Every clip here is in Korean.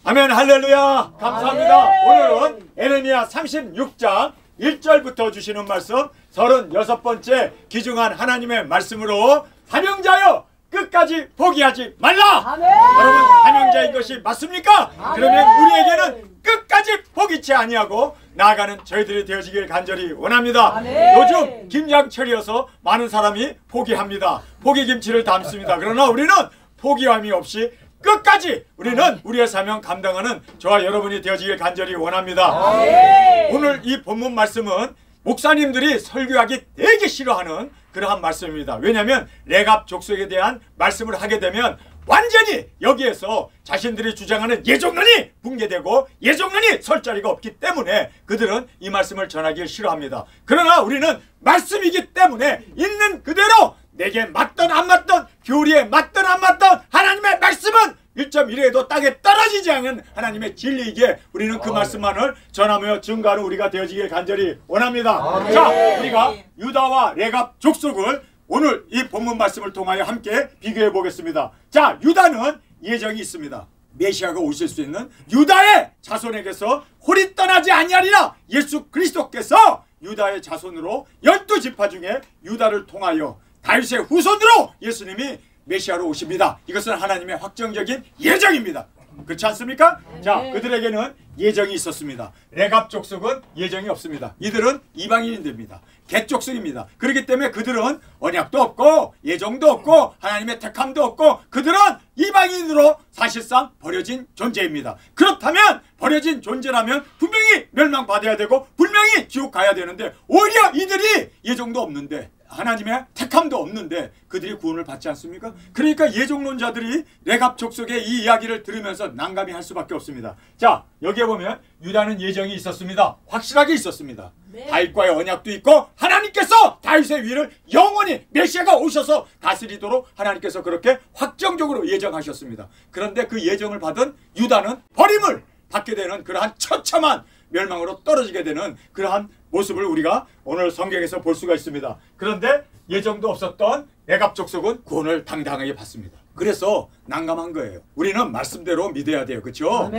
아멘. 할렐루야. 감사합니다. 오늘은 에레미야 36장 1절부터 주시는 말씀 36번째 귀중한 하나님의 말씀으로 사명자여 끝까지 포기하지 말라. 아멘. 여러분 사명자인 것이 맞습니까? 아멘. 그러면 우리에게는 끝까지 포기치 아니하고 나아가는 저희들이 되어지길 간절히 원합니다. 아멘. 요즘 김장철이어서 많은 사람이 포기합니다. 포기김치를 담습니다. 그러나 우리는 포기함이 없이 끝까지 우리는 우리의 사명 감당하는 저와 여러분이 되어지길 간절히 원합니다. 아멘. 오늘 이 본문 말씀은 목사님들이 설교하기 되게 싫어하는 그러한 말씀입니다. 왜냐하면 레갑 족속에 대한 말씀을 하게 되면 완전히 여기에서 자신들이 주장하는 예정론이 붕괴되고 예정론이 설 자리가 없기 때문에 그들은 이 말씀을 전하기 싫어합니다. 그러나 우리는 말씀이기 때문에 있는 그대로 내게 맞던 안 맞던 교리에 맞던 안 맞던 하나님의 말씀은 1.1에도 땅에 떨어지지 않은 하나님의 진리이기에 우리는 그 말씀만을 전하며 증거하는 우리가 되어지길 간절히 원합니다. 자, 우리가 유다와 레갑 족속을 오늘 이 본문 말씀을 통하여 함께 비교해 보겠습니다. 자, 유다는 예정이 있습니다. 메시아가 오실 수 있는 유다의 자손에게서 홀이 떠나지 아니하리라. 예수 그리스도께서 유다의 자손으로 12지파 중에 유다를 통하여 다윗의 후손으로 예수님이 메시아로 오십니다. 이것은 하나님의 확정적인 예정입니다. 그렇지 않습니까? 자, 그들에게는 예정이 있었습니다. 레갑 족속은 예정이 없습니다. 이들은 이방인들입니다. 겟 족속입니다. 그렇기 때문에 그들은 언약도 없고 예정도 없고 하나님의 택함도 없고 그들은 이방인으로 사실상 버려진 존재입니다. 그렇다면 버려진 존재라면 분명히 멸망받아야 되고 분명히 지옥 가야 되는데 오히려 이들이 예정도 없는데 하나님의 택함도 없는데 그들이 구원을 받지 않습니까? 그러니까 예정론자들이 레갑 족속의 이 이야기를 들으면서 난감히 할 수밖에 없습니다. 자, 여기에 보면 유다는 예정이 있었습니다. 확실하게 있었습니다. 다윗과의 언약도 있고 하나님께서 다윗의 위를 영원히 메시아가 오셔서 다스리도록 하나님께서 그렇게 확정적으로 예정하셨습니다. 그런데 그 예정을 받은 유다는 버림을 받게 되는 그러한 처참한 멸망으로 떨어지게 되는 그러한 모습을 우리가 오늘 성경에서 볼 수가 있습니다. 그런데 예정도 없었던 레갑 족속은 구원을 당당하게 받습니다. 그래서 난감한 거예요. 우리는 말씀대로 믿어야 돼요. 그렇죠?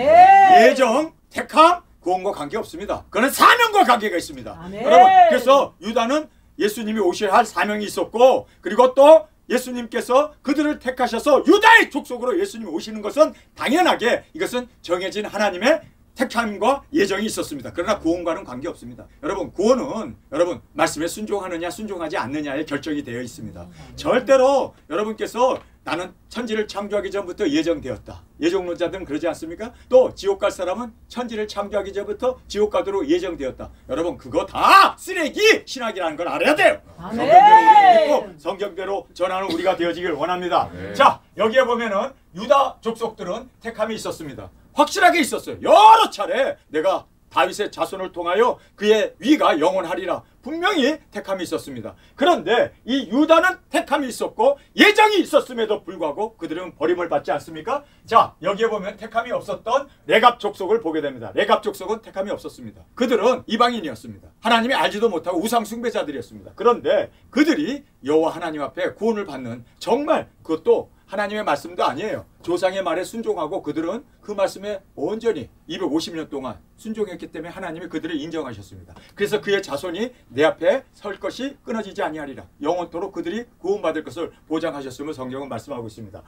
예정, 택함, 구원과 관계없습니다. 그건 사명과 관계가 있습니다. 아멘. 여러분, 그래서 유다는 예수님이 오셔야 할 사명이 있었고 그리고 또 예수님께서 그들을 택하셔서 유다의 족속으로 예수님이 오시는 것은 당연하게 이것은 정해진 하나님의 택함과 예정이 있었습니다. 그러나 구원과는 관계없습니다. 여러분, 구원은 여러분 말씀에 순종하느냐 순종하지 않느냐에 결정이 되어 있습니다. 절대로 여러분께서 나는 천지를 창조하기 전부터 예정되었다. 예정론자들은 그러지 않습니까? 또 지옥 갈 사람은 천지를 창조하기 전부터 지옥 가도록 예정되었다. 여러분 그거 다 쓰레기 신학이라는 걸 알아야 돼요. 성경대로 우리 믿고 성경대로 전하는 우리가 되어지길 원합니다. 자, 여기에 보면은 유다 족속들은 택함이 있었습니다. 확실하게 있었어요. 여러 차례 내가 다윗의 자손을 통하여 그의 위가 영원하리라. 분명히 택함이 있었습니다. 그런데 이 유다는 택함이 있었고 예정이 있었음에도 불구하고 그들은 버림을 받지 않습니까? 자, 여기에 보면 택함이 없었던 레갑 족속을 보게 됩니다. 레갑 족속은 택함이 없었습니다. 그들은 이방인이었습니다. 하나님이 알지도 못하고 우상 숭배자들이었습니다. 그런데 그들이 여호와 하나님 앞에 구원을 받는 정말 그것도 하나님의 말씀도 아니에요. 조상의 말에 순종하고 그들은 그 말씀에 온전히 250년 동안 순종했기 때문에 하나님이 그들을 인정하셨습니다. 그래서 그의 자손이 내 앞에 설 것이 끊어지지 아니하리라. 영원토록 그들이 구원받을 것을 보장하셨음을 성경은 말씀하고 있습니다.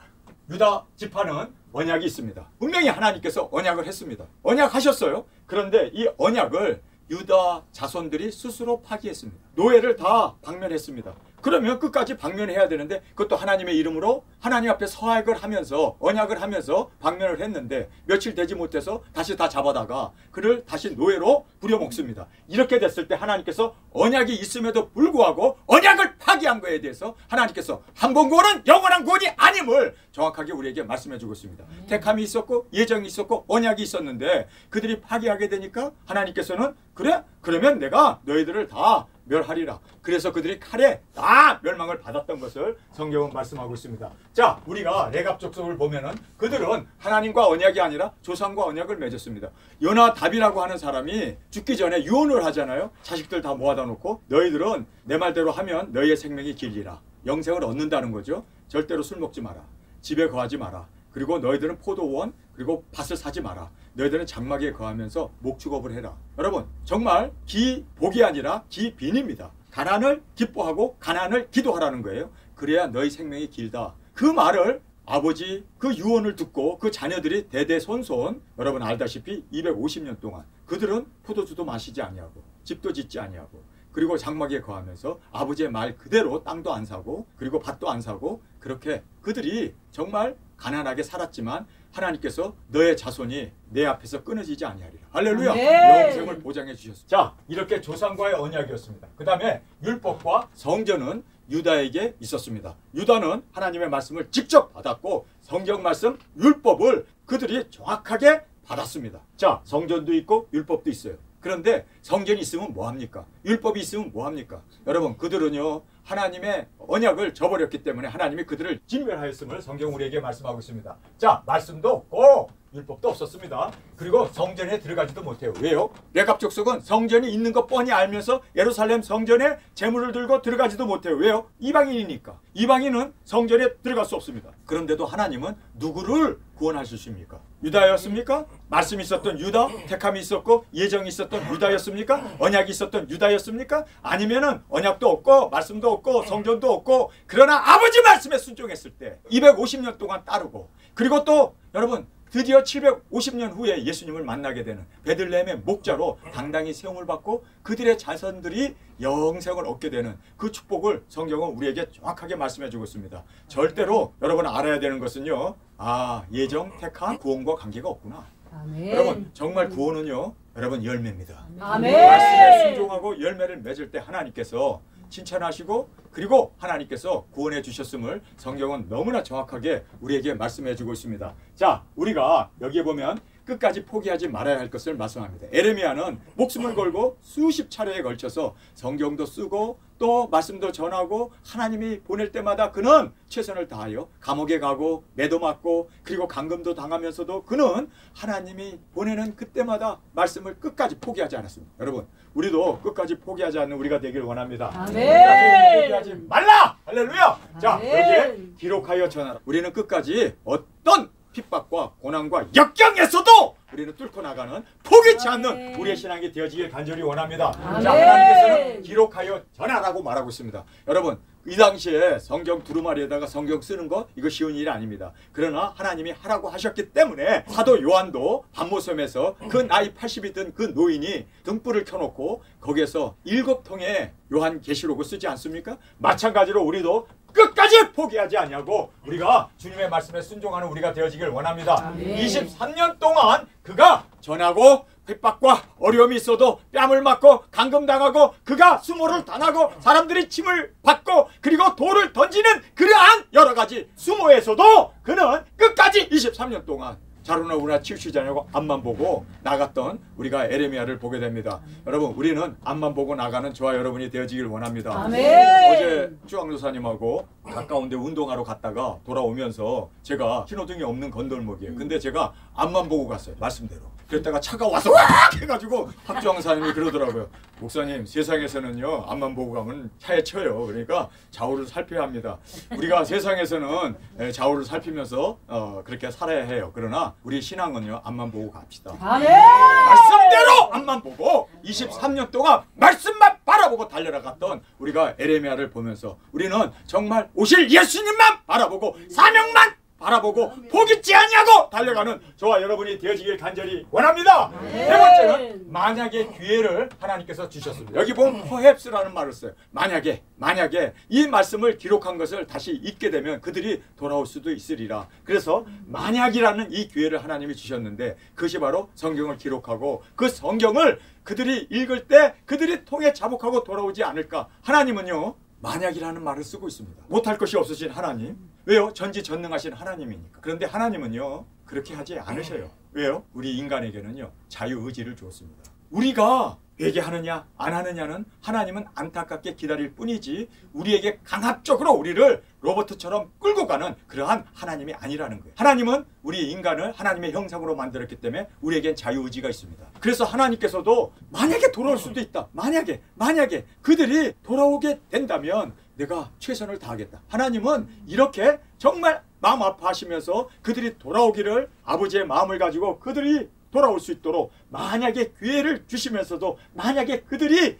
유다 지파는 언약이 있습니다. 분명히 하나님께서 언약을 했습니다. 언약하셨어요. 그런데 이 언약을 유다 자손들이 스스로 파기했습니다. 노예를 다 방면했습니다. 그러면 끝까지 방면해야 되는데 그것도 하나님의 이름으로 하나님 앞에 서약을 하면서 언약을 하면서 방면을 했는데 며칠 되지 못해서 다시 다 잡아다가 그를 다시 노예로 부려먹습니다. 이렇게 됐을 때 하나님께서 언약이 있음에도 불구하고 언약을 파기한 거에 대해서 하나님께서 한 번 구원은 영원한 구원이 아님을 정확하게 우리에게 말씀해 주고 있습니다. 택함이 있었고 예정이 있었고 언약이 있었는데 그들이 파기하게 되니까 하나님께서는 그래? 그러면 내가 너희들을 다 멸하리라. 그래서 그들이 칼에 다 멸망을 받았던 것을 성경은 말씀하고 있습니다. 자, 우리가 레갑 족속을 보면은 그들은 하나님과 언약이 아니라 조상과 언약을 맺었습니다. 요나답이라고 하는 사람이 죽기 전에 유언을 하잖아요. 자식들 다 모아다 놓고 너희들은 내 말대로 하면 너희의 생명이 길리라. 영생을 얻는다는 거죠. 절대로 술 먹지 마라. 집에 거하지 마라. 그리고 너희들은 포도원 그리고 밭을 사지 마라. 너희들은 장막에 거하면서 목축업을 해라. 여러분 정말 기복이 아니라 기빈입니다. 가난을 기뻐하고 가난을 기도하라는 거예요. 그래야 너희 생명이 길다. 그 말을 아버지 그 유언을 듣고 그 자녀들이 대대손손 여러분 알다시피 250년 동안 그들은 포도주도 마시지 아니하고 집도 짓지 아니하고 그리고 장막에 거하면서 아버지의 말 그대로 땅도 안 사고 그리고 밭도 안 사고 그렇게 그들이 정말 가난하게 살았지만 하나님께서 너의 자손이 내 앞에서 끊어지지 아니하리라. 할렐루야. 네. 영생을 보장해 주셨습니다. 자, 이렇게 조상과의 언약이었습니다. 그 다음에 율법과 성전은 유다에게 있었습니다. 유다는 하나님의 말씀을 직접 받았고 성경 말씀 율법을 그들이 정확하게 받았습니다. 자, 성전도 있고 율법도 있어요. 그런데 성전이 있으면 뭐합니까? 율법이 있으면 뭐합니까? 여러분 그들은요 하나님의 언약을 저버렸기 때문에 하나님이 그들을 진멸하였음을 성경 우리에게 말씀하고 있습니다. 자, 말씀도 없고 율법도 없었습니다. 그리고 성전에 들어가지도 못해요. 왜요? 레갑 족속은 성전이 있는 것 뻔히 알면서 예루살렘 성전에 제물을 들고 들어가지도 못해요. 왜요? 이방인이니까. 이방인은 성전에 들어갈 수 없습니다. 그런데도 하나님은 누구를 구원하셨습니까? 유다였습니까? 말씀이 있었던 유다, 택함이 있었고 예정이 있었던 유다였습니까? 언약이 있었던 유다였습니까? 아니면은 언약도 없고 말씀도 없고 성전도 없고 그러나 아버지 말씀에 순종했을 때 250년 동안 따르고 그리고 또 여러분 드디어 750년 후에 예수님을 만나게 되는 베들레헴의 목자로 당당히 세움을 받고 그들의 자손들이 영생을 얻게 되는 그 축복을 성경은 우리에게 정확하게 말씀해 주고 있습니다. 절대로 여러분 알아야 되는 것은요. 아, 예정, 택한, 구원과 관계가 없구나. 아멘. 여러분 정말 구원은요. 여러분 열매입니다. 아멘. 말씀에 순종하고 열매를 맺을 때 하나님께서 칭찬하시고 그리고 하나님께서 구원해 주셨음을 성경은 너무나 정확하게 우리에게 말씀해 주고 있습니다. 자, 우리가 여기에 보면 끝까지 포기하지 말아야 할 것을 말씀합니다. 에레미야는 목숨을 걸고 수십 차례에 걸쳐서 성경도 쓰고 또 말씀도 전하고 하나님이 보낼 때마다 그는 최선을 다하여 감옥에 가고 매도 맞고 그리고 감금도 당하면서도 그는 하나님이 보내는 그때마다 말씀을 끝까지 포기하지 않았습니다. 여러분 우리도 끝까지 포기하지 않는 우리가 되길 원합니다. 아멘. 끝까지 포기하지 말라. 할렐루야. 자, 아멘. 여기에 기록하여 전하라. 우리는 끝까지 어떤 핍박과 고난과 역경에서도 우리는 뚫고 나가는 포기치 않는 우리의 신앙이 되어지길 간절히 원합니다. 자, 하나님께서는 기록하여 전하라고 말하고 있습니다. 여러분 이 당시에 성경 두루마리에다가 성경 쓰는 거 이거 쉬운 일이 아닙니다. 그러나 하나님이 하라고 하셨기 때문에 사도 요한도 반모섬에서 그 나이 80이 든 그 노인이 등불을 켜놓고 거기에서 7통의 요한 계시록을 쓰지 않습니까? 마찬가지로 우리도 끝까지 포기하지 아니하고 우리가 주님의 말씀에 순종하는 우리가 되어지길 원합니다. 아멘. 23년 동안 그가 전하고 핍박과 어려움이 있어도 뺨을 맞고 감금당하고 그가 수모를 당하고 사람들이 침을 받고 그리고 돌을 던지는 그러한 여러 가지 수모에서도 그는 끝까지 23년 동안 자루나 우나 치우치지 않고 앞만 보고 나갔던 우리가 에레미야를 보게 됩니다. 여러분 우리는 앞만 보고 나가는 저와 여러분이 되어지길 원합니다. 아멘. 어제 주황조사님하고 가까운 데 운동하러 갔다가 돌아오면서 제가 신호등이 없는 건널목이에요. 근데 제가 앞만 보고 갔어요. 말씀대로. 그랬다가 차가 와서 왁 해가지고 박주황사님이 그러더라고요. 목사님 세상에서는요 앞만 보고 가면 차에 쳐요. 그러니까 좌우를 살펴야 합니다. 우리가 세상에서는 좌우를 살피면서 그렇게 살아야 해요. 그러나 우리 신앙은요 앞만 보고 갑시다. 아멘. 말씀대로 앞만 보고 23년 동안 말씀만 바라보고 달려나갔던 우리가 에레미야를 보면서 우리는 정말 오실 예수님만 바라보고 사명만 바라보고 포기치 아니하고 달려가는 저와 여러분이 되어지길 간절히 원합니다. 세 번째는 만약의 기회를 하나님께서 주셨습니다. 여기 보면 perhaps라는 말을 써요. 만약에 이 말씀을 기록한 것을 다시 읽게 되면 그들이 돌아올 수도 있으리라. 그래서 만약이라는 이 기회를 하나님이 주셨는데 그것이 바로 성경을 기록하고 그 성경을 그들이 읽을 때 그들이 통해 자복하고 돌아오지 않을까. 하나님은요 만약이라는 말을 쓰고 있습니다. 못할 것이 없으신 하나님. 왜요? 전지전능하신 하나님이니까. 그런데 하나님은요 그렇게 하지 않으셔요. 왜요? 우리 인간에게는요 자유의지를 주었습니다. 우리가 회개하느냐 안 하느냐는 하나님은 안타깝게 기다릴 뿐이지 우리에게 강압적으로 우리를 로봇처럼 끌고 가는 그러한 하나님이 아니라는 거예요. 하나님은 우리 인간을 하나님의 형상으로 만들었기 때문에 우리에겐 자유의지가 있습니다. 그래서 하나님께서도 만약에 돌아올 수도 있다. 만약에 그들이 돌아오게 된다면 내가 최선을 다하겠다. 하나님은 이렇게 정말 마음 아파하시면서 그들이 돌아오기를 아버지의 마음을 가지고 그들이 돌아올 수 있도록 만약에 기회를 주시면서도 만약에 그들이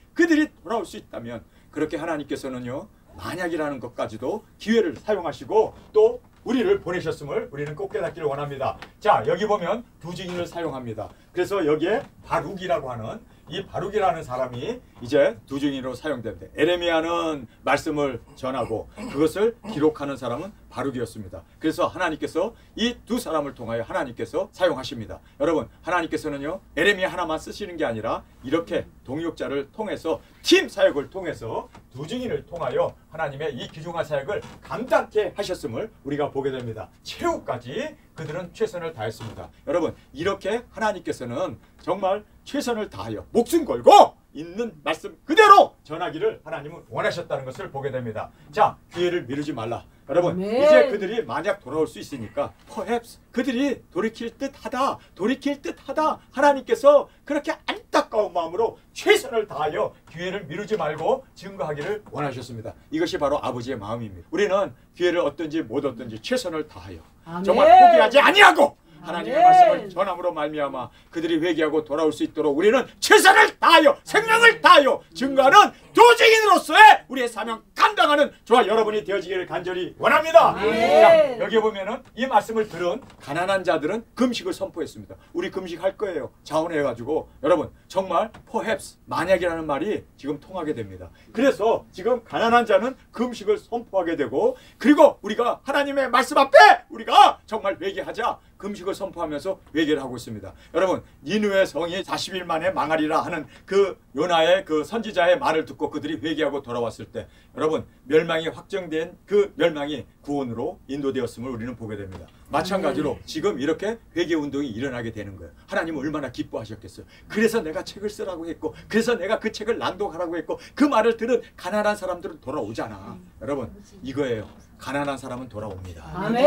돌아올 수 있다면 그렇게 하나님께서는요 만약이라는 것까지도 기회를 사용하시고 또 우리를 보내셨음을 우리는 꼭 깨닫기를 원합니다. 자, 여기 보면 두 증인을 사용합니다. 그래서 여기에 바룩이라고 하는 이 바룩이라는 사람이 이제 두 증인으로 사용됩니다. 에레미야는 말씀을 전하고 그것을 기록하는 사람은 바룩이었습니다. 그래서 하나님께서 이 두 사람을 통하여 하나님께서 사용하십니다. 여러분, 하나님께서는요 에레미야 하나만 쓰시는 게 아니라 이렇게 동역자를 통해서 팀 사역을 통해서 두 증인을 통하여 하나님의 이 귀중한 사역을 감당케 하셨음을 우리가 보게 됩니다. 최후까지 그들은 최선을 다했습니다. 여러분, 이렇게 하나님께서는 정말 최선을 다하여 목숨 걸고 있는 말씀 그대로 전하기를 하나님은 원하셨다는 것을 보게 됩니다. 자, 기회를 미루지 말라. 여러분, 이제 그들이 만약 돌아올 수 있으니까 perhaps 그들이 돌이킬 듯하다 하나님께서 그렇게 안타까운 마음으로 최선을 다하여 기회를 미루지 말고 증거하기를 원하셨습니다. 이것이 바로 아버지의 마음입니다. 우리는 기회를 얻든지 못 얻든지 최선을 다하여 정말 포기하지 아니하고 하나님의 말씀을 전함으로 말미암아 그들이 회개하고 돌아올 수 있도록 우리는 최선을 다하여 생명을 다하여 증거하는 두 증인으로서의 우리의 사명 감당하는 저와 여러분이 되어지기를 간절히 원합니다. 자, 여기 보면은 이 말씀을 들은 가난한 자들은 금식을 선포했습니다. 우리 금식할 거예요. 자원해가지고 여러분 정말 perhaps 만약이라는 말이 지금 통하게 됩니다. 그래서 지금 가난한 자는 금식을 선포하게 되고 그리고 우리가 하나님의 말씀 앞에 우리가 정말 회개하자 금식을 선포하면서 회개를 하고 있습니다. 여러분, 니느웨 성이 40일 만에 망하리라 하는 그 요나의 그 선지자의 말을 듣고 그들이 회개하고 돌아왔을 때 여러분 멸망이 확정된 그 멸망이 구원으로 인도되었음을 우리는 보게 됩니다. 마찬가지로 지금 이렇게 회개 운동이 일어나게 되는 거예요. 하나님은 얼마나 기뻐하셨겠어요. 그래서 내가 책을 쓰라고 했고 그래서 내가 그 책을 낭독하라고 했고 그 말을 들은 가난한 사람들은 돌아오잖아. 여러분, 이거예요. 가난한 사람은 돌아옵니다. 아멘.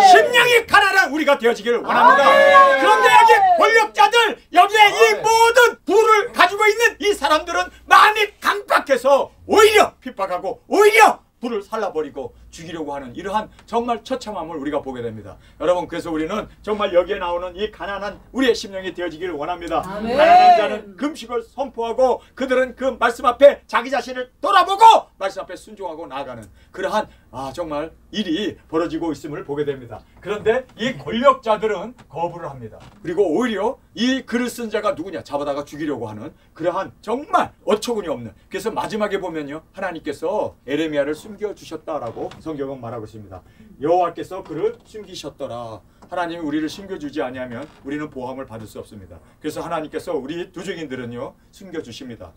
심령이 가난한 우리가 되어지기를 원합니다. 아멘. 그런데 여기 권력자들 여기에 이 모든 부를 가지고 있는 이 사람들은 마음이 강박해서 오히려 핍박하고 오히려 불을 살라버리고 죽이려고 하는 이러한 정말 처참함을 우리가 보게 됩니다. 여러분, 그래서 우리는 정말 여기에 나오는 이 가난한 우리의 심령이 되어지기를 원합니다. 아멘. 가난한 자는 금식을 선포하고 그들은 그 말씀 앞에 자기 자신을 돌아보고 말씀 앞에 순종하고 나아가는 그러한 정말 일이 벌어지고 있음을 보게 됩니다. 그런데 이 권력자들은 거부를 합니다. 그리고 오히려 이 글을 쓴 자가 누구냐 잡아다가 죽이려고 하는 그러한 정말 어처구니 없는, 그래서 마지막에 보면요 하나님께서 에레미야를 숨겨주셨다라고 성경은 말하고 있습니다. 여호와께서 그를 숨기셨더라. 하나님이 우리를 숨겨주지 아니하면 우리는 보함을 받을 수 없습니다. 그래서 하나님께서 우리 두 증인들은요 숨겨주십니다.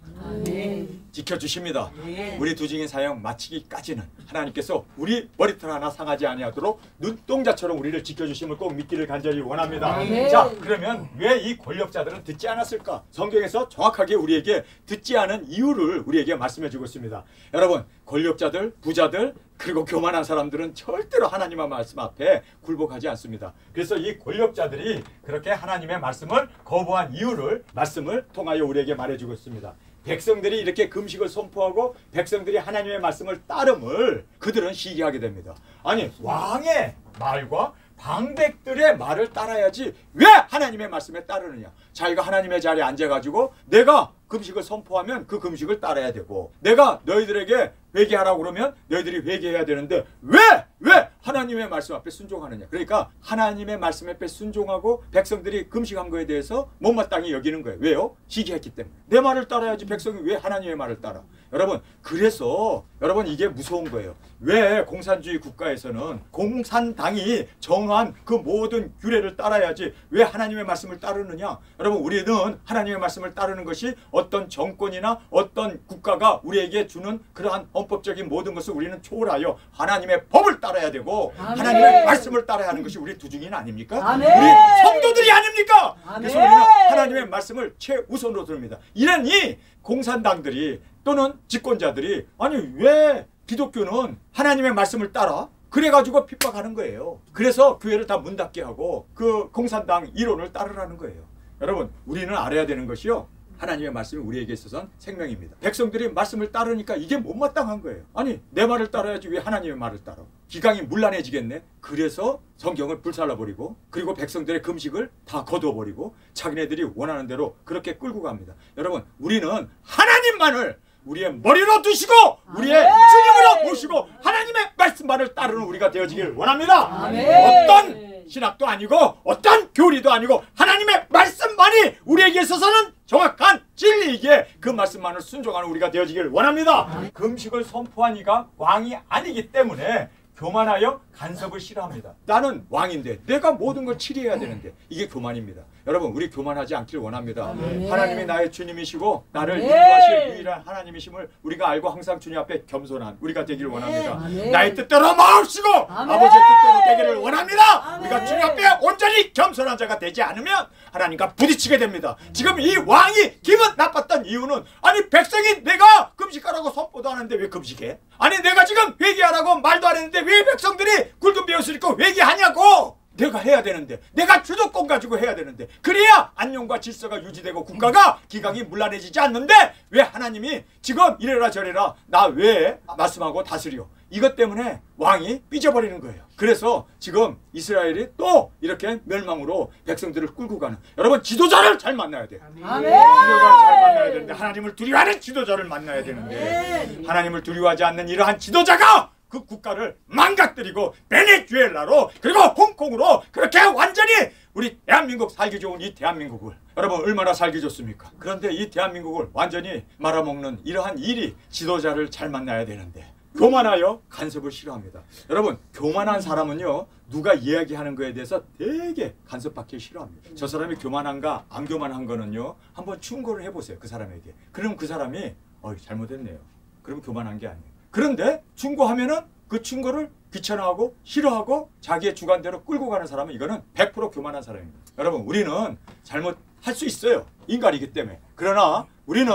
지켜주십니다. 우리 두 증인 사역 마치기까지는 하나님께서 우리 머리털 하나 상하지 아니하도록 눈동자처럼 우리를 지켜주심을 꼭 믿기를 간절히 원합니다. 자, 그러면 왜 이 권력자들은 듣지 않았을까? 성경에서 정확하게 우리에게 듣지 않은 이유를 우리에게 말씀해 주고 있습니다. 여러분, 권력자들, 부자들, 그리고 교만한 사람들은 절대로 하나님의 말씀 앞에 굴복하지 않습니다. 그래서 이 권력자들이 그렇게 하나님의 말씀을 거부한 이유를 말씀을 통하여 우리에게 말해주고 있습니다. 백성들이 이렇게 금식을 선포하고 백성들이 하나님의 말씀을 따름을 그들은 시기하게 됩니다. 아니, 왕의 말과 방백들의 말을 따라야지 왜 하나님의 말씀에 따르느냐. 자기가 하나님의 자리에 앉아가지고 내가 금식을 선포하면 그 금식을 따라야 되고 내가 너희들에게 회개하라고 그러면 너희들이 회개해야 되는데 왜 하나님의 말씀 앞에 순종하느냐. 그러니까 하나님의 말씀 앞에 순종하고 백성들이 금식한 거에 대해서 못마땅히 여기는 거예요. 왜요? 시기했기 때문에. 내 말을 따라야지 백성이 왜 하나님의 말을 따라. 여러분, 그래서 여러분 이게 무서운 거예요. 왜 공산주의 국가에서는 공산당이 정한 그 모든 규례를 따라야지 왜 하나님의 말씀을 따르느냐. 여러분, 우리는 하나님의 말씀을 따르는 것이 어떤 정권이나 어떤 국가가 우리에게 주는 그러한 헌법적인 모든 것을 우리는 초월하여 하나님의 법을 따라야 되고 아멘. 하나님의 말씀을 따라야 하는 것이 우리 두 증인 아닙니까? 아멘. 우리 성도들이 아닙니까? 아멘. 그래서 우리는 하나님의 말씀을 최우선으로 듭니다. 이러니 공산당들이 또는 집권자들이 아니 왜 기독교는 하나님의 말씀을 따라? 그래가지고 핍박하는 거예요. 그래서 교회를 다 문 닫게 하고 그 공산당 이론을 따르라는 거예요. 여러분, 우리는 알아야 되는 것이요, 하나님의 말씀이 우리에게 있어서는 생명입니다. 백성들이 말씀을 따르니까 이게 못마땅한 거예요. 아니 내 말을 따라야지 왜 하나님의 말을 따라. 기강이 문란해지겠네. 그래서 성경을 불살라버리고 그리고 백성들의 금식을 다 거두어버리고 자기네들이 원하는 대로 그렇게 끌고 갑니다. 여러분 우리는 하나님만을 우리의 머리로 두시고 우리의 주님으로 모시고 하나님의 말씀만을 따르는 우리가 되어지길 원합니다. 어떤 신학도 아니고 어떤 교리도 아니고 하나님의 말씀만이 우리에게 있어서는 정확한 진리이기에 그 말씀만을 순종하는 우리가 되어지길 원합니다. 금식을 선포한 이가 왕이 아니기 때문에 교만하여 간섭을 싫어합니다. 나는 왕인데 내가 모든 걸 치리해야 되는데 이게 교만입니다. 여러분 우리 교만하지 않길 원합니다. 하나님이 나의 주님이시고 나를 인도하실 유일한 하나님이심을 우리가 알고 항상 주님 앞에 겸손한 우리가 되길 원합니다. 나의 뜻대로 마옵시고 아버지의 뜻대로 되기를 원합니다. 우리가 주님 앞에 온전히 겸손한 자가 되지 않으면 하나님과 부딪히게 됩니다. 지금 이 왕이 기분 나빴던 이유는 아니 백성이 내가 금식하라고 선포도 하는데 왜 금식해? 아니 내가 지금 회개하라고 말도 안 했는데 왜 백성들이 굵은 베옷을 입고 회개하냐고. 내가 해야 되는데 내가 주도권 가지고 해야 되는데 그래야 안녕과 질서가 유지되고 국가가 기강이 문란해지지 않는데 왜 하나님이 지금 이래라 저래라 나 왜 말씀하고 다스려. 이것 때문에 왕이 삐져버리는 거예요. 그래서 지금 이스라엘이 또 이렇게 멸망으로 백성들을 끌고 가는 여러분 지도자를 잘 만나야 돼요. 지도자를 잘 만나야 되는데 하나님을 두려워하는 지도자를 만나야 되는데 하나님을 두려워하지 않는 이러한 지도자가 그 국가를 망가뜨리고 베네수엘라로 그리고 홍콩으로 그렇게 완전히 우리 대한민국 살기 좋은 이 대한민국을 여러분 얼마나 살기 좋습니까? 그런데 이 대한민국을 완전히 말아먹는 이러한 일이 지도자를 잘 만나야 되는데 교만하여 간섭을 싫어합니다. 여러분 교만한 사람은요 누가 이야기하는 거에 대해서 되게 간섭받기 싫어합니다. 저 사람이 교만한가 안 교만한 거는요 한번 충고를 해보세요. 그 사람에게. 그럼 그 사람이 잘못했네요. 그럼 교만한 게 아니에요. 그런데 충고하면은 그 충고를 귀찮아하고 싫어하고 자기의 주관대로 끌고 가는 사람은 이거는 100% 교만한 사람입니다. 여러분 우리는 잘못할 수 있어요. 인간이기 때문에. 그러나 우리는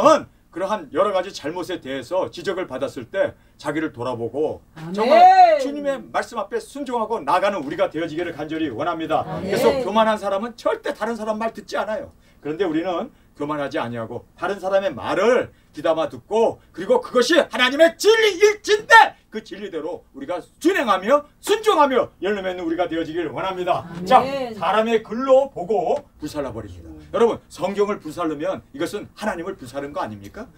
그러한 여러 가지 잘못에 대해서 지적을 받았을 때 자기를 돌아보고 정말 주님의 말씀 앞에 순종하고 나가는 우리가 되어지기를 간절히 원합니다. 그래서 교만한 사람은 절대 다른 사람 말 듣지 않아요. 그런데 우리는 교만하지 아니하고 다른 사람의 말을 귀담아 듣고 그리고 그것이 하나님의 진리일진데 그 진리대로 우리가 준행하며 순종하며 열매 맺는 우리가 되어지길 원합니다. 자, 사람의 글로 보고 불살라버립니다. 여러분 성경을 불살르면 이것은 하나님을 불사른 거 아닙니까?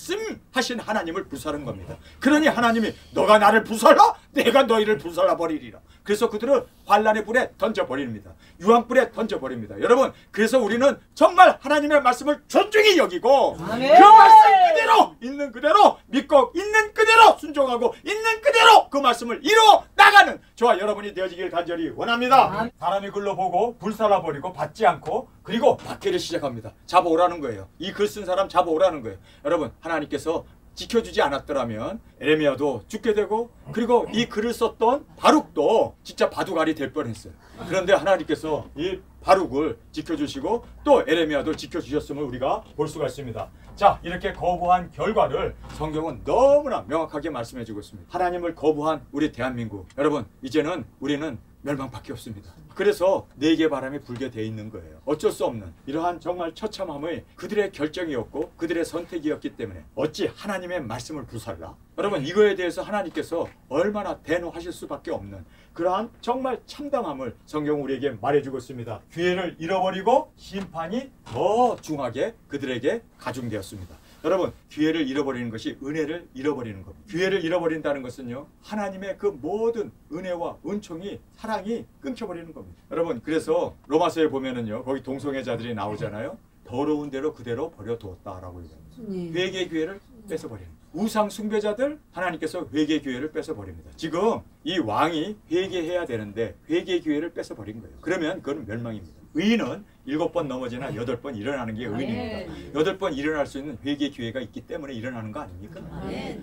말씀하신 하나님을 불사른 겁니다. 그러니 하나님이 너가 나를 불살라? 내가 너희를 불살라버리리라. 그래서 그들을 환란의 불에 던져버립니다. 유황불에 던져버립니다. 여러분 그래서 우리는 정말 하나님의 말씀을 존중히 여기고 그 말씀 그대로 있는 그대로 믿고 있는 그대로 순종하고 있는 그대로 그 말씀을 이루어 나가는 저와 여러분이 되어지길 간절히 원합니다. 사람이 글로 보고 불살라버리고 받지 않고 그리고 박해를 시작합니다. 잡아오라는 거예요. 이 글 쓴 사람 잡아오라는 거예요. 여러분 하나님께서 지켜주지 않았더라면 에레미야도 죽게 되고 그리고 이 글을 썼던 바룩도 진짜 바둑알이 될 뻔했어요. 그런데 하나님께서 이 바룩을 지켜주시고 또 에레미야도 지켜주셨음을 우리가 볼 수가 있습니다. 자, 이렇게 거부한 결과를 성경은 너무나 명확하게 말씀해주고 있습니다. 하나님을 거부한 우리 대한민국 여러분 이제는 우리는 멸망밖에 없습니다. 그래서 네개 바람이 불게 돼 있는 거예요. 어쩔 수 없는 이러한 정말 처참함의 그들의 결정이었고 그들의 선택이었기 때문에 어찌 하나님의 말씀을 불살라? 여러분 이거에 대해서 하나님께서 얼마나 대노하실 수밖에 없는 그러한 정말 참담함을 성경 우리에게 말해주고 있습니다. 기회를 잃어버리고 심판이 더 중하게 그들에게 가중되었습니다. 여러분 기회를 잃어버리는 것이 은혜를 잃어버리는 겁니다. 기회를 잃어버린다는 것은요 하나님의 그 모든 은혜와 은총이 사랑이 끊겨버리는 겁니다. 여러분 그래서 로마서에 보면은요 거기 동성애자들이 나오잖아요. 더러운 대로 그대로 버려두었다라고 얘기합니다. 회개의 기회를 뺏어버리는 우상 숭배자들 하나님께서 회개의 기회를 뺏어버립니다. 지금 이 왕이 회개해야 되는데 회개의 기회를 뺏어버린 거예요. 그러면 그건 멸망입니다. 의인은 7번 넘어지나 8번 일어나는 게 의인입니다. 8번 일어날 수 있는 회개의 기회가 있기 때문에 일어나는 거 아닙니까?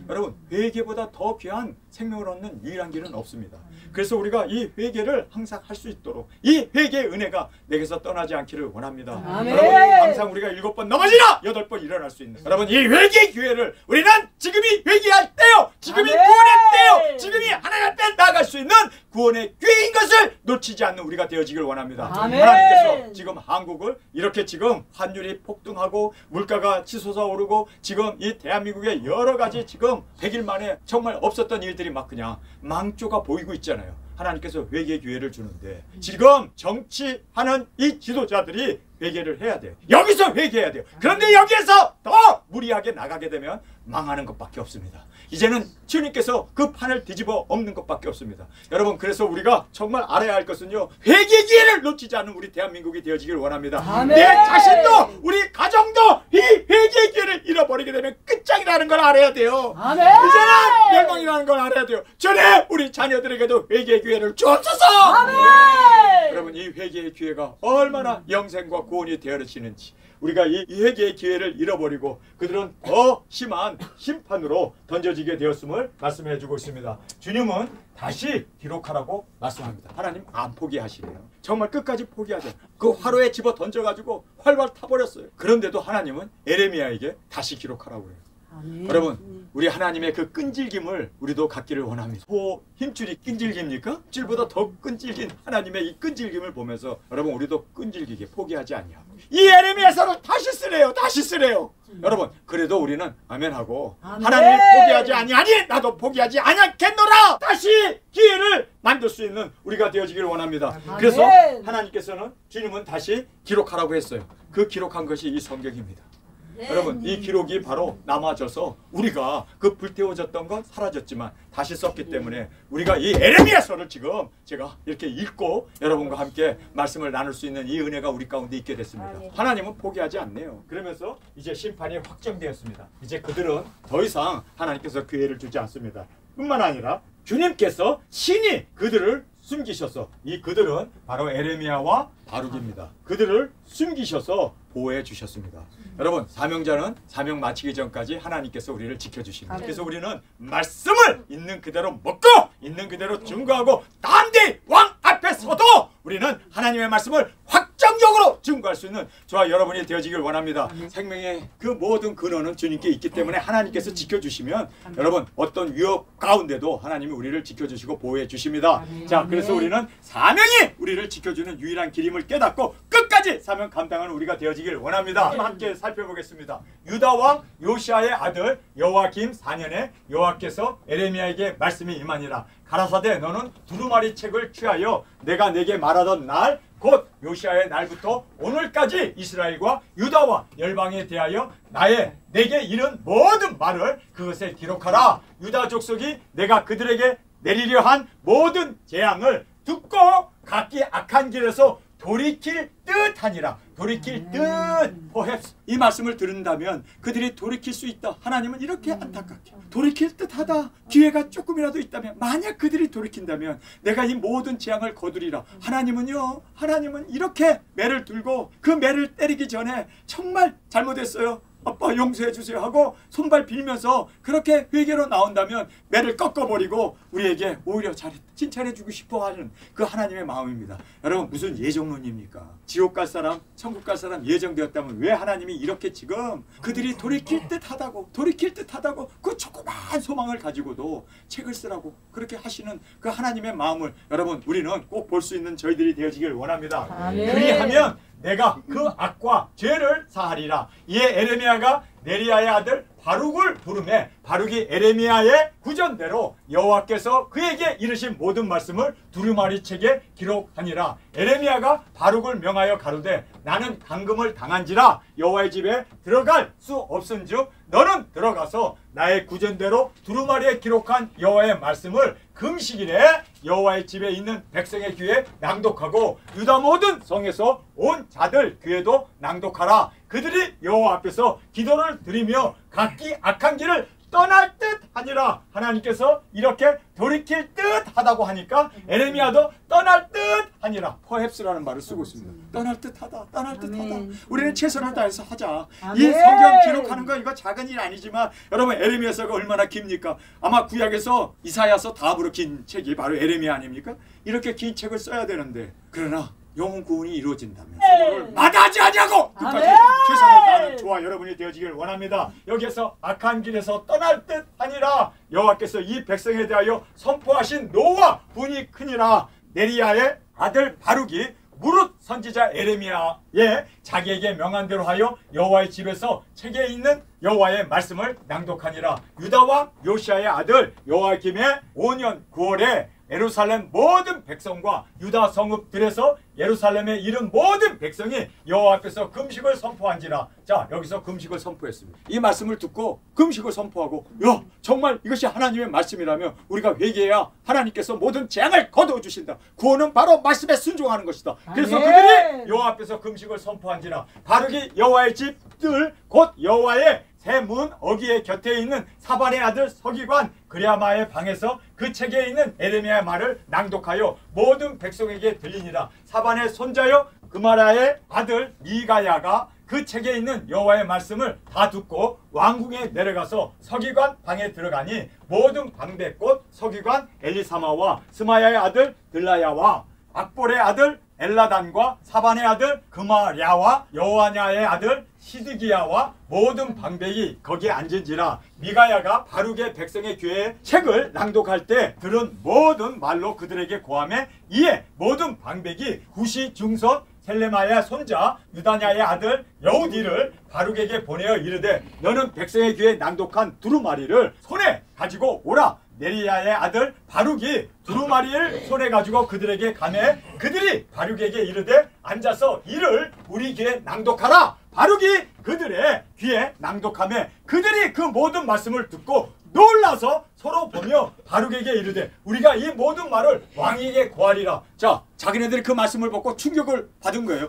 여러분 회개보다 더 귀한 생명을 얻는 유일한 길은 없습니다. 그래서 우리가 이 회개를 항상 할 수 있도록 이 회개의 은혜가 내게서 떠나지 않기를 원합니다. 여러분 항상 우리가 7번 넘어지나 8번 일어날 수 있는 여러분 이 회개의 기회를 우리는 지금이 회개할 때요 지금이 아멘. 구원의 때요. 지금이 하나님 앞에 나아갈 수 있는 구원의 기회인 것을 놓치지 않는 우리가 되어지길 원합니다. 아멘. 하나님께서 지금 한국을 이렇게 지금 환율이 폭등하고 물가가 치솟아 오르고 지금 이 대한민국에 여러 가지 지금 100일 만에 정말 없었던 일들이 막 그냥 망조가 보이고 있잖아요. 하나님께서 회개의 기회를 주는데 지금 정치하는 이 지도자들이 회개를 해야 돼요. 여기서 회개해야 돼요. 그런데 여기에서 더 무리하게 나가게 되면 망하는 것밖에 없습니다. 이제는 주님께서 그 판을 뒤집어 엎는 것밖에 없습니다. 여러분, 그래서 우리가 정말 알아야 할 것은요, 회개의 기회를 놓치지 않는 우리 대한민국이 되어지길 원합니다. 아멘. 내 자신도 우리 가정도 이 회개의 기회를 잃어버리게 되면 끝장이라는 걸 알아야 돼요. 아멘. 이제는 멸망이라는 걸 알아야 돼요. 전에 우리 자녀들에게도 회개의 기회를 주옵소서. 아멘. 여러분, 이 회개의 기회가 얼마나 영생과 구원이 되어지는지, 우리가 이 회개의 기회를 잃어버리고 그들은 더 심한 심판으로 던져지게 되었음을 말씀해 주고 있습니다. 주님은 다시 기록하라고 말씀합니다. 하나님 안 포기하시네요. 정말 끝까지 포기하죠. 그 화로에 집어 던져가지고 활활 타버렸어요. 그런데도 하나님은 에레미야에게 다시 기록하라고 해요. 아멘. 여러분, 우리 하나님의 그 끈질김을 우리도 갖기를 원합니다. 소 힘줄이 끈질깁니까? 힘줄보다 더 끈질긴 하나님의 이 끈질김을 보면서 여러분, 우리도 끈질기게 포기하지 않냐. 이 에레미야서를 다시 쓰래요. 다시 쓰래요. 여러분, 그래도 우리는 아멘하고 아멘. 하나님이 포기하지 아니하니 나도 포기하지 아니하겠노라. 다시 기회를 만들 수 있는 우리가 되어지기를 원합니다. 아멘. 그래서 하나님께서는, 주님은 다시 기록하라고 했어요. 그 기록한 것이 이 성경입니다. 네. 여러분, 이 기록이 바로 남아져서 우리가 그 불태워졌던 건 사라졌지만 다시 썼기 때문에 우리가 이 에레미야서를 지금 제가 이렇게 읽고 여러분과 함께 말씀을 나눌 수 있는 이 은혜가 우리 가운데 있게 됐습니다. 하나님은 포기하지 않네요. 그러면서 이제 심판이 확정되었습니다. 이제 그들은 더 이상 하나님께서 기회를 주지 않습니다. 뿐만 아니라 주님께서 친히 그들을 숨기셔서, 이 그들은 바로 에레미야와 바룩입니다. 그들을 숨기셔서 보호해 주셨습니다. 여러분, 사명자는 사명 마치기 전까지 하나님께서 우리를 지켜주십니다. 그래서 우리는 말씀을 있는 그대로 먹고 있는 그대로 증거하고 담대히 왕 앞에 서도 우리는 하나님의 말씀을 확정적으로 증거할 수 있는 저와 여러분이 되어지길 원합니다. 생명의 그 모든 근원은 주님께 있기 때문에 하나님께서 지켜주시면 여러분, 어떤 위협 가운데도 하나님이 우리를 지켜주시고 보호해 주십니다. 자, 그래서 우리는 사명이 우리를 지켜주는 유일한 길임을 깨닫고 끝까지 사명 감당하는 우리가 되어지길 원합니다. 함께 살펴보겠습니다. 유다 왕 요시아의 아들 여호야김 4년에 여호와께서 에레미야에게 말씀이 임하니라. 가라사대 너는 두루마리 책을 취하여 내가 내게 말하던 날 곧 요시아의 날부터 오늘까지 이스라엘과 유다와 열방에 대하여 내게 이른 모든 말을 그것에 기록하라. 유다 족속이 내가 그들에게 내리려 한 모든 재앙을 듣고 각기 악한 길에서 돌이킬 듯하니라. 돌이킬 듯. perhaps 이 말씀을 들은다면 그들이 돌이킬 수 있다. 하나님은 이렇게 안타깝게 돌이킬 듯하다. 기회가 조금이라도 있다면, 만약 그들이 돌이킨다면 내가 이 모든 재앙을 거두리라. 하나님은 이렇게 매를 들고 그 매를 때리기 전에 정말 잘못했어요, 아빠 용서해 주세요 하고 손발 빌면서 그렇게 회개로 나온다면 매를 꺾어버리고 우리에게 오히려 칭찬해 주고 싶어 하는 그 하나님의 마음입니다. 여러분, 무슨 예정론입니까? 지옥 갈 사람, 천국 갈 사람 예정되었다면 왜 하나님이 이렇게 지금 그들이 돌이킬 듯하다고 그 조그만 소망을 가지고도 책을 쓰라고 그렇게 하시는 그 하나님의 마음을 여러분, 우리는 꼭 볼 수 있는 저희들이 되어지길 원합니다. 아멘. 그리하면 내가 그 악과 죄를 사하리라. 이에 에레미야가 네리야의 아들 바룩을 부르매 바룩이 에레미야의 구전대로 여호와께서 그에게 이르신 모든 말씀을 두루마리 책에 기록하니라. 에레미야가 바룩을 명하여 가로되 나는 감금을 당한지라 여호와의 집에 들어갈 수 없은즉 너는 들어가서 나의 구전대로 두루마리에 기록한 여호와의 말씀을 금식일에 여호와의 집에 있는 백성의 귀에 낭독하고 유다 모든 성에서 온 자들 귀에도 낭독하라. 그들이 여호와 앞에서 기도를 드리며 각기 악한 길을 떠날 듯 하니라. 하나님께서 이렇게 돌이킬 듯 하다고 하니까 에레미야도 떠날 듯 하니라. perhaps라는 말을 쓰고 있습니다. 떠날 듯 하다. 우리는 최선을 다해서 하자. 이 성경 기록하는 거 이거 작은 일 아니지만 여러분, 에레미야서가 얼마나 깁니까? 아마 구약에서 이사야서 다음으로 긴 책이 바로 에레미야 아닙니까? 이렇게 긴 책을 써야 되는데, 그러나 영혼 구원이 이루어진다면 수고를 마다하지 아니하고 끝까지 최선을 다하는 저와 여러분 여러분이 되어지길 원합니다. 여기에서 악한 길에서 떠날 듯 하니라. 여호와께서 이 백성에 대하여 선포하신 노와 분이 크니라. 네리야의 아들 바룩이 무릇 선지자 에레미야의 자기에게 명한 대로 하여 여호와의 집에서 책에 있는 여호와의 말씀을 낭독하니라. 유다 왕 요시아의 아들 요아김의 5년 9월에 예루살렘 모든 백성과 유다 성읍들에서 예루살렘에 이른 모든 백성이 여호와 앞에서 금식을 선포한지라. 자, 여기서 금식을 선포했습니다. 이 말씀을 듣고 금식을 선포하고, 야, 정말 이것이 하나님의 말씀이라면 우리가 회개해야 하나님께서 모든 재앙을 거두어 주신다. 구원은 바로 말씀에 순종하는 것이다. 그래서 그들이 여호와 앞에서 금식을 선포한지라. 바룩이 여호와의 집들 곧 여호와의 새 문 어귀의 곁에 있는 사반의 아들 서기관 그랴마의 방에서 그 책에 있는 에레미야의 말을 낭독하여 모든 백성에게 들리니라. 사반의 손자여 그마라의 아들 미가야가 그 책에 있는 여호와의 말씀을 다 듣고 왕궁에 내려가서 서기관 방에 들어가니 모든 방배 곧 서기관 엘리사마와 스마야의 아들 들라야와 악볼의 아들 엘라단과 사반의 아들 그마랴와 여호와냐의 아들 시드기야와 모든 방백이 거기에 앉은지라. 미가야가 바룩의 백성의 귀에 책을 낭독할 때 들은 모든 말로 그들에게 고하매 이에 모든 방백이 구시 중선 셀레마의 손자 유다냐의 아들 여우디를 바룩에게 보내어 이르되 너는 백성의 귀에 낭독한 두루마리를 손에 가지고 오라. 네리야의 아들 바룩이 두루마리를 손에 가지고 그들에게 가매 그들이 바룩에게 이르되 앉아서 이를 우리 귀에 낭독하라. 바룩이 그들의 귀에 낭독하며 그들이 그 모든 말씀을 듣고 놀라서 서로 보며 바룩에게 이르되 우리가 이 모든 말을 왕에게 고하리라. 자, 자기네들이 그 말씀을 받고 충격을 받은 거예요.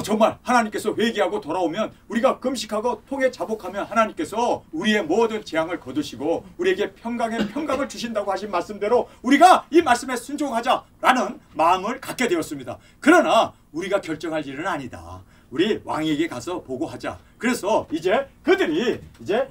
정말 하나님께서 회개하고 돌아오면 우리가 금식하고 통에 자복하면 하나님께서 우리의 모든 재앙을 거두시고 우리에게 평강의 평강을 주신다고 하신 말씀대로 우리가 이 말씀에 순종하자라는 마음을 갖게 되었습니다. 그러나 우리가 결정할 일은 아니다. 우리 왕에게 가서 보고하자. 그래서 이제 그들이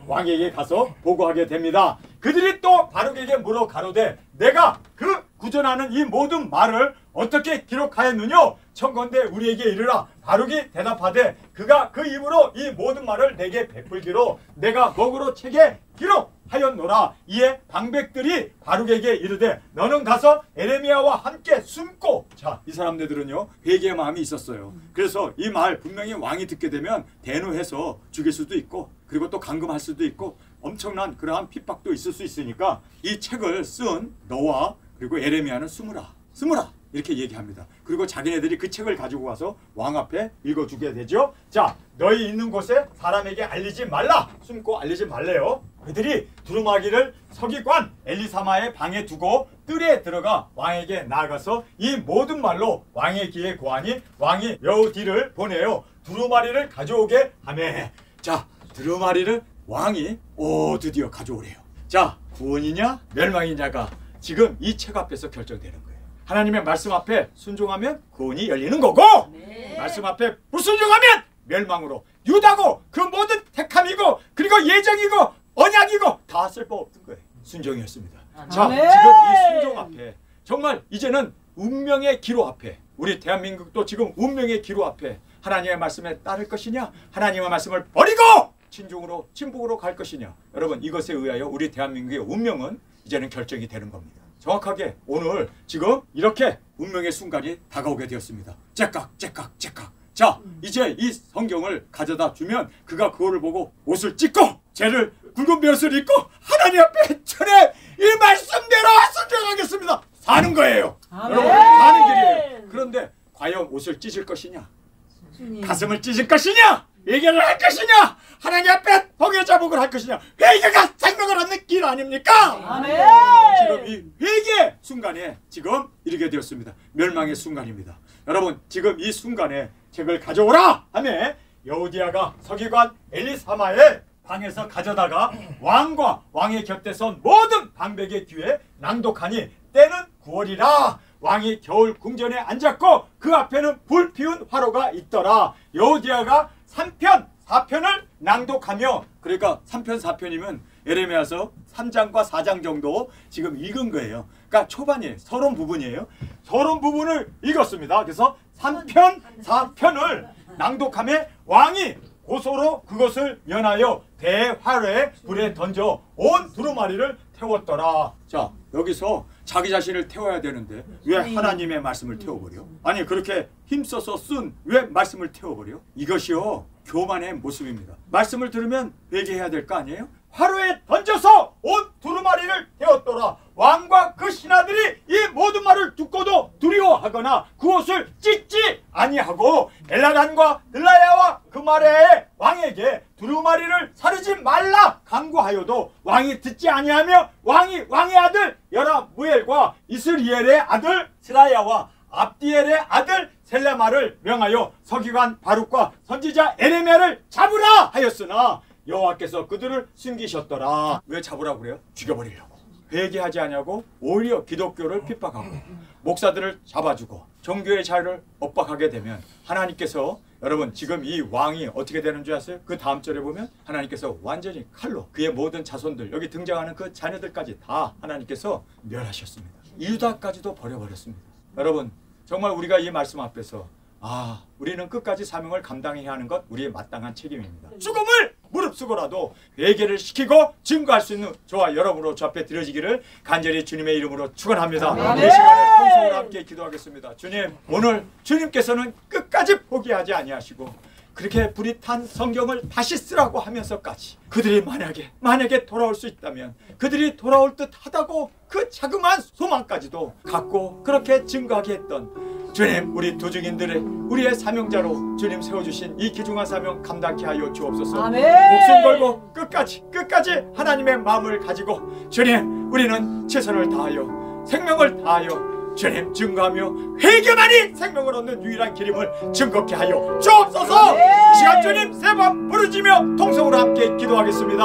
왕에게 가서 보고하게 됩니다. 그들이 또 바룩에게 물어 가로되 내가 그 구전하는 이 모든 말을 어떻게 기록하였느냐? 청건대 우리에게 이르라. 바룩이 대답하되 그가 그 입으로 이 모든 말을 내게 베풀기로 내가 먹으로 책에 기록하였노라. 이에 방백들이 바룩에게 이르되 너는 가서 에레미야와 함께 숨고. 자, 이 사람들은요 회개의 마음이 있었어요. 그래서 이 말 분명히 왕이 듣게 되면 대노해서 죽일 수도 있고 그리고 또 감금할 수도 있고 엄청난 그러한 핍박도 있을 수 있으니까 이 책을 쓴 너와 그리고 에레미야는 숨으라 이렇게 얘기합니다. 그리고 자기네들이 그 책을 가지고 가서 왕 앞에 읽어주게 되죠. 자, 너희 있는 곳에 사람에게 알리지 말라. 숨고 알리지 말래요. 그들이 두루마기를 서기관 엘리사마의 방에 두고 뜰에 들어가 왕에게 나아가서 이 모든 말로 왕의 귀에 고하니 왕이 여우디를 보내요. 두루마리를 가져오게 하매. 자, 두루마리를 왕이 드디어 가져오래요. 자, 구원이냐 멸망이냐가 지금 이 책 앞에서 결정되는 거예요. 하나님의 말씀 앞에 순종하면 구원이 열리는 거고 말씀 앞에 불순종하면 멸망으로 유다고 그 모든 택함이고 그리고 예정이고 언약이고 다 쓸모없는 거예요. 순종이었습니다. 자, 지금 이 순종 앞에 정말 이제는 운명의 기로 앞에 우리 대한민국도 지금 운명의 기로 앞에 하나님의 말씀에 따를 것이냐 하나님의 말씀을 버리고 친중으로 친북으로 갈 것이냐. 여러분 이것에 의하여 우리 대한민국의 운명은 이제는 결정이 되는 겁니다. 정확하게 오늘 지금 이렇게 운명의 순간이 다가오게 되었습니다. 째깍. 자, 이제 이 성경을 가져다 주면 그가 그거를 보고 옷을 찢고 죄를 굵은 베옷을 입고 하나님 앞에 전에 이 말씀대로 순종하겠습니다. 사는 거예요. 여러분 사는 길이에요. 그런데 과연 옷을 찢을 것이냐 가슴을 찢을 것이냐 회개를 할 것이냐 하나님 앞에 복의 자복을 할 것이냐. 회개가 생명을 얻는 길 아닙니까? 아멘. 지금 이 회개 순간에 지금 이르게 되었습니다. 멸망의 순간입니다. 여러분 지금 이 순간에 책을 가져오라 하며 여우디야가 서기관 엘리사마의 방에서 가져다가 왕과 왕의 곁에 선 모든 방백의 귀에 낭독하니 때는 9월이라. 왕이 겨울 궁전에 앉았고 그 앞에는 불 피운 화로가 있더라. 여우디야가 3편 4편을 낭독하며 그러니까 3편 4편이면 에레미야서 3장과 4장 정도 지금 읽은 거예요. 그러니까 초반이에요. 서론 부분이에요. 서론 부분을 읽었습니다. 그래서 3편 4편을 낭독하며 왕이 고소로 그것을 면하여 대화로에 불에 던져 온 두루마리를 태웠더라. 자, 여기서 자기 자신을 태워야 되는데 왜 하나님의 말씀을 태워버려? 아니 그렇게 힘써서 쓴 왜 말씀을 태워버려? 이것이요 교만의 모습입니다. 말씀을 들으면 회개해야 될 거 아니에요? 화로에 던져서 온 두루마리를 태웠더라. 왕과 그 신하들이 이 모든 말을 듣고도 두려워하거나 그 옷을 찢지 아니하고 엘라단과 들라야와 그 말에 왕에게 두루마리를 사르지 말라 간구하여도 왕이 듣지 아니하며 왕이 왕의 아들 여라무엘과 이스리엘의 아들 스라야와 압디엘의 아들 셀레마를 명하여 서기관 바룩과 선지자 에레미야를 잡으라 하였으나 여호와께서 그들을 숨기셨더라. 왜 잡으라고 그래요? 죽여버리려고. 회개하지 않냐고 오히려 기독교를 핍박하고 목사들을 잡아주고 종교의 자유를 엇박하게 되면 하나님께서 여러분 지금 이 왕이 어떻게 되는 줄 아세요? 그 다음 절에 보면 하나님께서 완전히 칼로 그의 모든 자손들 여기 등장하는 그 자녀들까지 다 하나님께서 멸하셨습니다. 유다까지도 버려버렸습니다. 여러분 정말 우리가 이 말씀 앞에서 우리는 끝까지 사명을 감당해야 하는 것 우리의 마땅한 책임입니다. 죽음을 무릅쓰고라도 회개를 시키고 증거할 수 있는 저와 여러분으로 저 앞에 드려지기를 간절히 주님의 이름으로 축원합니다. 이 시간에 통성으로 함께 기도하겠습니다. 주님, 오늘 주님께서는 끝까지 포기하지 아니하시고 그렇게 불이 탄 성경을 다시 쓰라고 하면서까지 그들이 만약에 돌아올 수 있다면 그들이 돌아올 듯 하다고 그 자그마한 소망까지도 갖고 그렇게 증거하게 했던 주님, 우리 도중인들의 우리의 사명자로 주님 세워주신 이 귀중한 사명 감당케 하여 주옵소서. 목숨 걸고 끝까지 하나님의 마음을 가지고 주님, 우리는 최선을 다하여 생명을 다하여 주님 증거하며 회개만이 생명을 얻는 유일한 길임을 증거케 하여 주옵소서. 이 시간 주님 세 번 부르짖으며 통성으로 함께 기도하겠습니다.